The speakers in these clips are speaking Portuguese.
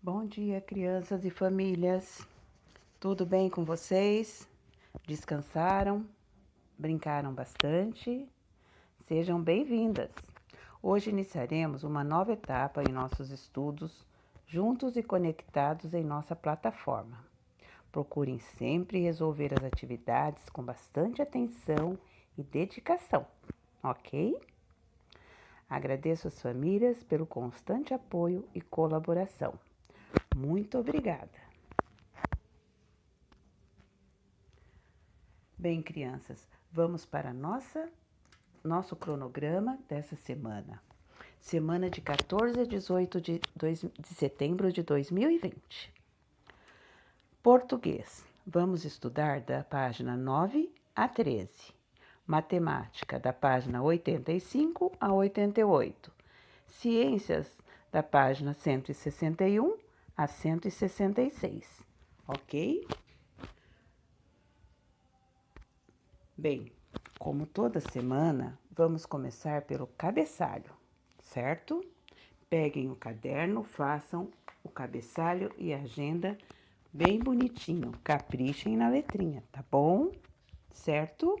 Bom dia, crianças e famílias. Tudo bem com vocês? Descansaram? Brincaram bastante? Sejam bem-vindas. Hoje iniciaremos uma nova etapa em nossos estudos, juntos e conectados em nossa plataforma. Procurem sempre resolver as atividades com bastante atenção e dedicação, ok? Agradeço às famílias pelo constante apoio e colaboração. Muito obrigada. Bem, crianças, vamos para nosso cronograma dessa semana. Semana de 14 a 18 de setembro de 2020. Português. Vamos estudar da página 9 a 13. Matemática, da página 85 a 88. Ciências, da página 161 a 166. Ok? Bem, como toda semana, vamos começar pelo cabeçalho, certo? Peguem o caderno, façam o cabeçalho e a agenda bem bonitinho. Caprichem na letrinha, tá bom? Certo?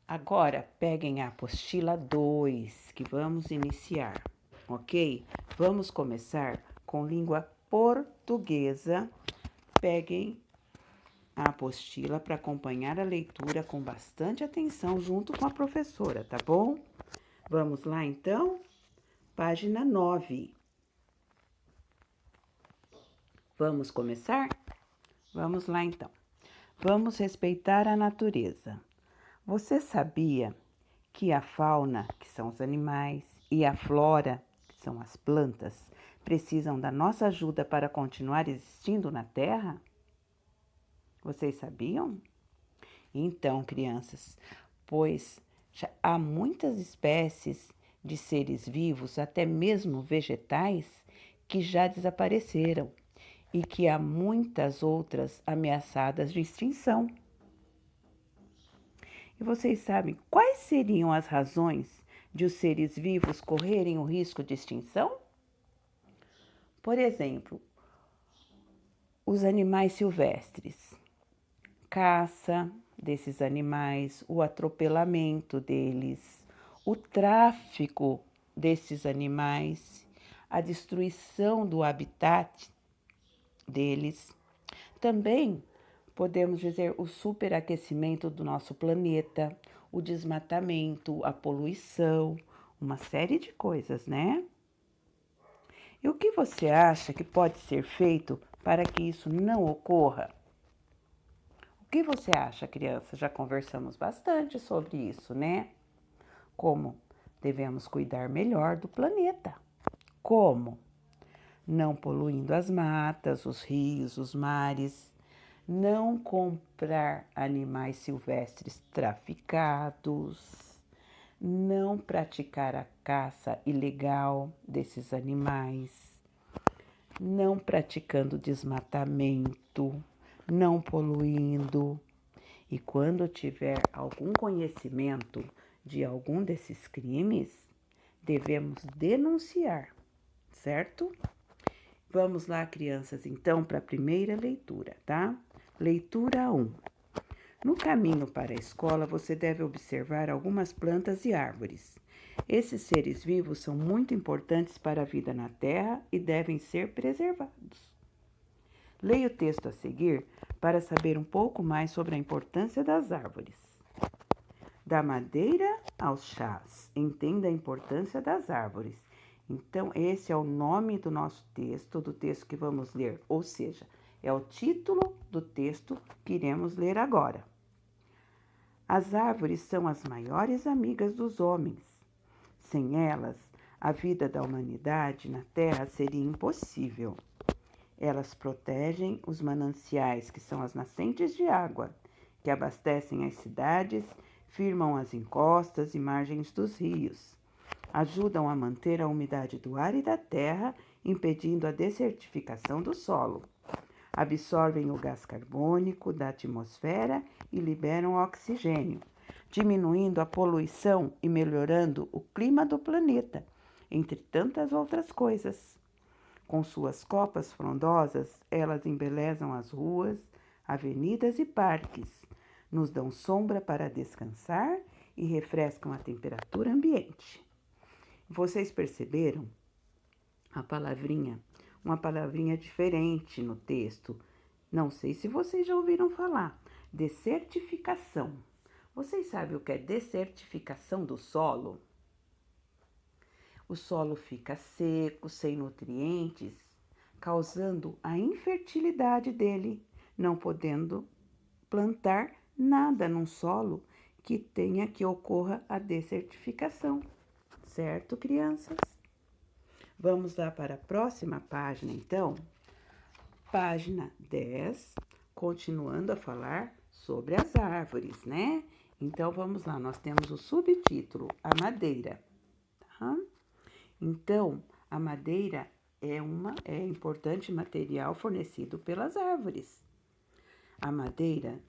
Agora, peguem a apostila 2, que vamos iniciar, ok? Vamos começar com língua portuguesa. Peguem a apostila para acompanhar a leitura com bastante atenção junto com a professora, tá bom? Vamos lá então? Página 9. Vamos começar? Vamos lá então. Vamos respeitar a natureza. Você sabia que a fauna, que são os animais, e a flora, que são as plantas, precisam da nossa ajuda para continuar existindo na Terra? Vocês sabiam? Então, crianças, pois já há muitas espécies de seres vivos, até mesmo vegetais, que já desapareceram e que há muitas outras ameaçadas de extinção. E vocês sabem quais seriam as razões de os seres vivos correrem o risco de extinção? Por exemplo, os animais silvestres, caça desses animais, o atropelamento deles, o tráfico desses animais, a destruição do habitat deles. Também podemos dizer o superaquecimento do nosso planeta, o desmatamento, a poluição, uma série de coisas, né? E o que você acha que pode ser feito para que isso não ocorra? O que você acha, criança? Já conversamos bastante sobre isso, né? Como devemos cuidar melhor do planeta. Como? Não poluindo as matas, os rios, os mares. Não comprar animais silvestres traficados. Não praticar a caça ilegal desses animais. Não praticando desmatamento, não poluindo. E quando tiver algum conhecimento de algum desses crimes, devemos denunciar, certo? Vamos lá, crianças, então, para a primeira leitura, tá? Leitura 1. No caminho para a escola, você deve observar algumas plantas e árvores. Esses seres vivos são muito importantes para a vida na Terra e devem ser preservados. Leia o texto a seguir para saber um pouco mais sobre a importância das árvores. Da madeira aos chás, entenda a importância das árvores. Então, esse é o nome do nosso texto, do texto que vamos ler, ou seja, é o título do texto que iremos ler agora. As árvores são as maiores amigas dos homens. Sem elas, a vida da humanidade na Terra seria impossível. Elas protegem os mananciais, que são as nascentes de água, que abastecem as cidades, firmam as encostas e margens dos rios. Ajudam a manter a umidade do ar e da terra, impedindo a desertificação do solo. Absorvem o gás carbônico da atmosfera e liberam oxigênio, diminuindo a poluição e melhorando o clima do planeta. entre tantas outras coisas. Com suas copas frondosas, elas embelezam as ruas, avenidas e parques, nos dão sombra para descansar e refrescam a temperatura ambiente. Vocês perceberam a palavrinha, uma palavrinha diferente no texto? Não sei se vocês já ouviram falar. Desertificação. Vocês sabem o que é desertificação do solo? O solo fica seco, sem nutrientes, causando a infertilidade dele, não podendo plantar nada num solo que ocorra a desertificação. Certo, crianças? Vamos lá para a próxima página, então. Página 10, continuando a falar sobre as árvores, né? Então, vamos lá, nós temos o subtítulo, a madeira, tá? Então, a madeira é importante material fornecido pelas árvores. A madeira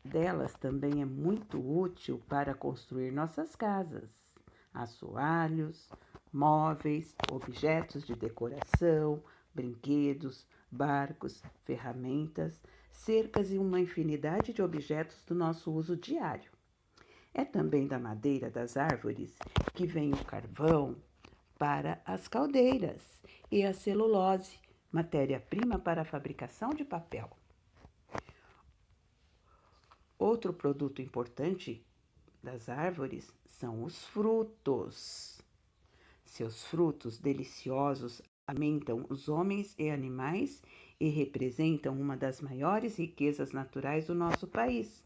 delas também é muito útil para construir nossas casas, assoalhos, móveis, objetos de decoração, brinquedos, barcos, ferramentas, cercas e uma infinidade de objetos do nosso uso diário. É também da madeira das árvores que vem o carvão para as caldeiras e a celulose, matéria-prima para a fabricação de papel. Outro produto importante das árvores são os frutos. Seus frutos deliciosos alimentam os homens e animais e representam uma das maiores riquezas naturais do nosso país.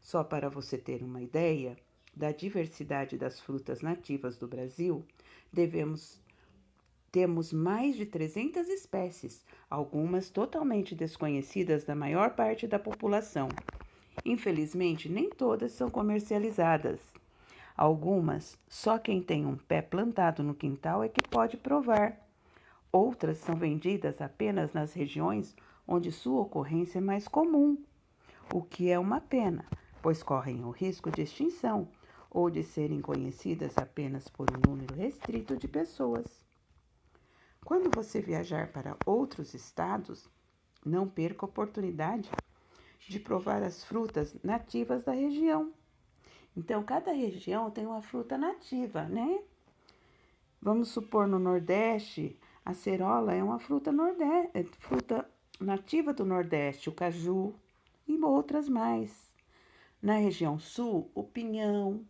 Só para você ter uma ideia da diversidade das frutas nativas do Brasil, temos mais de 300 espécies, algumas totalmente desconhecidas da maior parte da população. Infelizmente, nem todas são comercializadas. Algumas, só quem tem um pé plantado no quintal é que pode provar. Outras são vendidas apenas nas regiões onde sua ocorrência é mais comum, o que é uma pena, pois correm o risco de extinção ou de serem conhecidas apenas por um número restrito de pessoas. Quando você viajar para outros estados, não perca a oportunidade de provar as frutas nativas da região. Então, cada região tem uma fruta nativa, né? Vamos supor, no Nordeste, a cerola é uma fruta nativa do Nordeste, o caju e outras mais. Na região Sul, o pinhão.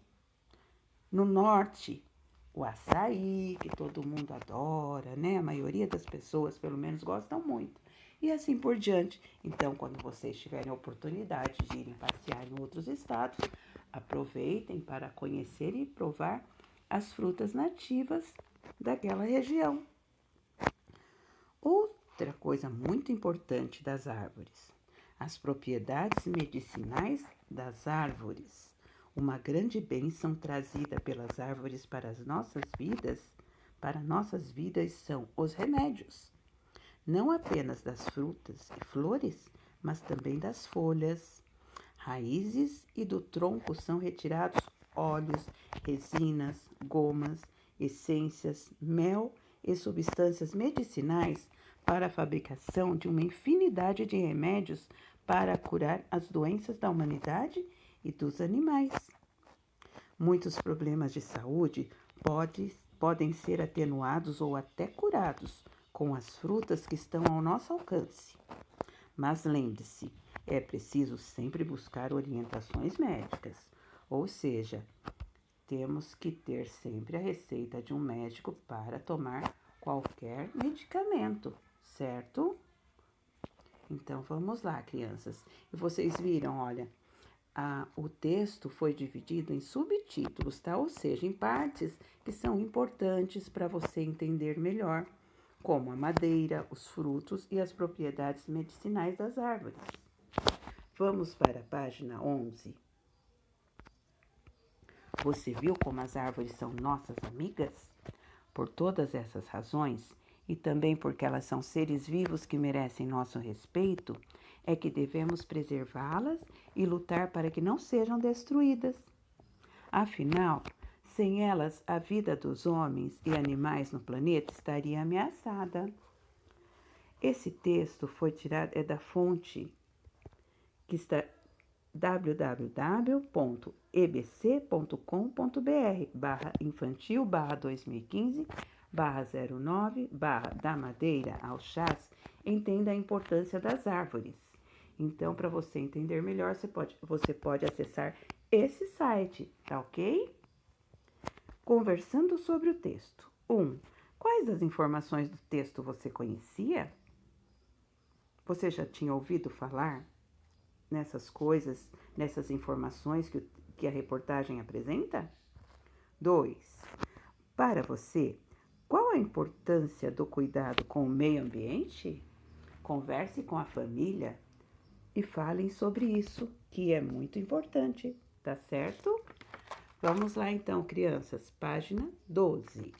No Norte, o açaí, que todo mundo adora, né? A maioria das pessoas, pelo menos, gostam muito. E assim por diante. Então, quando vocês tiverem a oportunidade de irem passear em outros estados, aproveitem para conhecer e provar as frutas nativas daquela região. Outra coisa muito importante das árvores, as propriedades medicinais das árvores. Uma grande bênção trazida pelas árvores para nossas vidas são os remédios. Não apenas das frutas e flores, mas também das folhas, raízes e do tronco são retirados óleos, resinas, gomas, essências, mel e substâncias medicinais para a fabricação de uma infinidade de remédios para curar as doenças da humanidade e dos animais. Muitos problemas de saúde podem ser atenuados ou até curados com as frutas que estão ao nosso alcance. Mas lembre-se, é preciso sempre buscar orientações médicas, ou seja, temos que ter sempre a receita de um médico para tomar qualquer medicamento, certo? Então vamos lá, crianças. E vocês viram, olha, o texto foi dividido em subtítulos, tá? Ou seja, em partes que são importantes para você entender melhor, como a madeira, os frutos e as propriedades medicinais das árvores. Vamos para a página 11. Você viu como as árvores são nossas amigas? Por todas essas razões, e também porque elas são seres vivos que merecem nosso respeito, é que devemos preservá-las e lutar para que não sejam destruídas. Afinal, Sem elas, a vida dos homens e animais no planeta estaria ameaçada. Esse texto foi tirado da fonte que está www.ebc.com.br/infantil/2015/09/da madeira aos chás, entenda a importância das árvores. Então, para você entender melhor, você pode acessar esse site, tá ok? Conversando sobre o texto. 1. Quais das informações do texto você conhecia? Você já tinha ouvido falar nessas coisas, nessas informações que a reportagem apresenta? 2. Para você, qual a importância do cuidado com o meio ambiente? Converse com a família e falem sobre isso, que é muito importante, tá certo? Vamos lá então, crianças, página 12.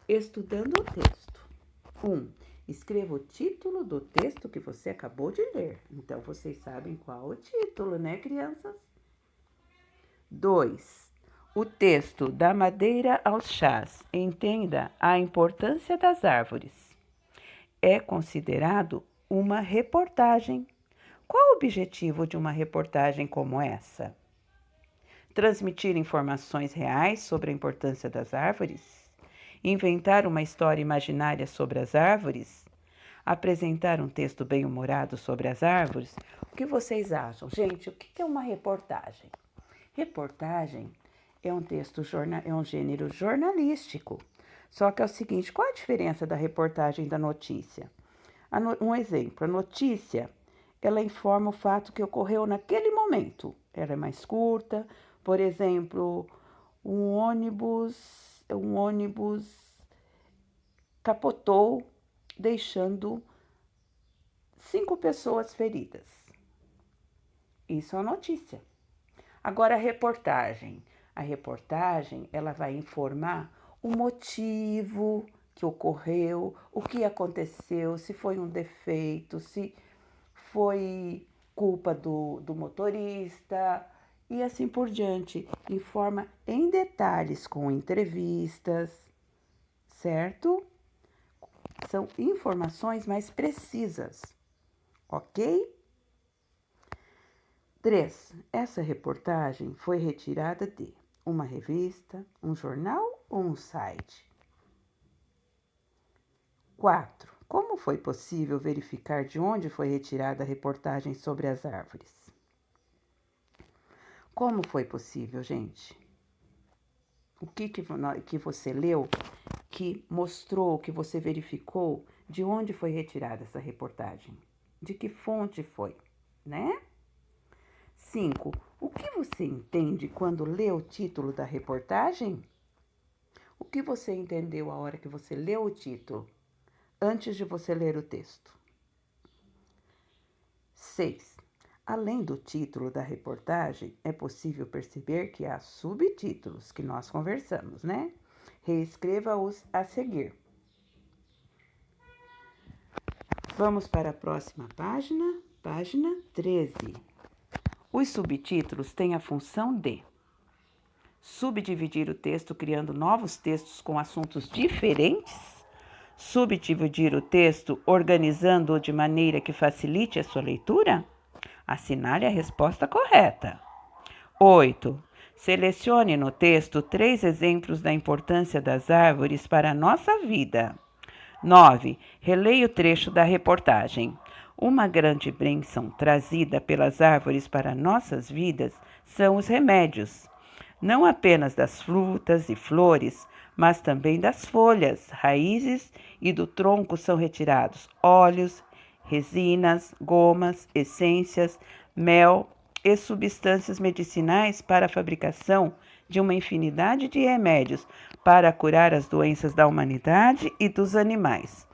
Estudando o texto. 1. Escreva o título do texto que você acabou de ler. Então, vocês sabem qual o título, né, crianças? 2. O texto da madeira aos chás. Entenda a importância das árvores. É considerado uma reportagem. Qual o objetivo de uma reportagem como essa? Transmitir informações reais sobre a importância das árvores? Inventar uma história imaginária sobre as árvores? Apresentar um texto bem-humorado sobre as árvores? O que vocês acham? Gente, o que é uma reportagem? Reportagem é um gênero jornalístico. Só que é o seguinte, qual a diferença da reportagem da notícia? Um exemplo, a notícia, ela informa o fato que ocorreu naquele momento. Ela é mais curta, por exemplo, um ônibus capotou, deixando 5 pessoas feridas. Isso é uma notícia. Agora, a reportagem. A reportagem, ela vai informar o motivo que ocorreu, o que aconteceu, se foi um defeito, se foi culpa do motorista e assim por diante. Informa em detalhes com entrevistas, certo? São informações mais precisas, ok? 3. Essa reportagem foi retirada de uma revista, um jornal ou um site? 4. Como foi possível verificar de onde foi retirada a reportagem sobre as árvores? Como foi possível, gente? O que você leu que mostrou, que você verificou de onde foi retirada essa reportagem? De que fonte foi, né? 5. O que você entende quando lê o título da reportagem? O que você entendeu a hora que você leu o título, antes de você ler o texto? 6. Além do título da reportagem, é possível perceber que há subtítulos que nós conversamos, né? Reescreva-os a seguir. Vamos para a próxima página, página 13. Os subtítulos têm a função de subdividir o texto criando novos textos com assuntos diferentes, subdividir o texto organizando-o de maneira que facilite a sua leitura? Assinale a resposta correta. 8. Selecione no texto 3 exemplos da importância das árvores para a nossa vida. 9. Releia o trecho da reportagem. Uma grande bênção trazida pelas árvores para nossas vidas são os remédios, não apenas das frutas e flores, mas também das folhas, raízes e do tronco são retirados óleos, resinas, gomas, essências, mel e substâncias medicinais para a fabricação de uma infinidade de remédios para curar as doenças da humanidade e dos animais.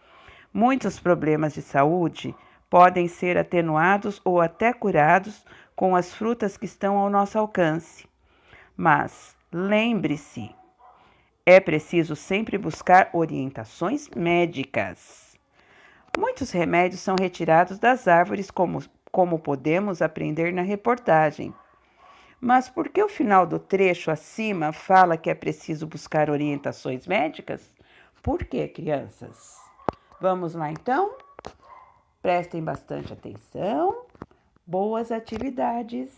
Muitos problemas de saúde podem ser atenuados ou até curados com as frutas que estão ao nosso alcance. Mas lembre-se, é preciso sempre buscar orientações médicas. Muitos remédios são retirados das árvores, como podemos aprender na reportagem. Mas por que o final do trecho acima fala que é preciso buscar orientações médicas? Por quê, crianças? Vamos lá então? Prestem bastante atenção. Boas atividades!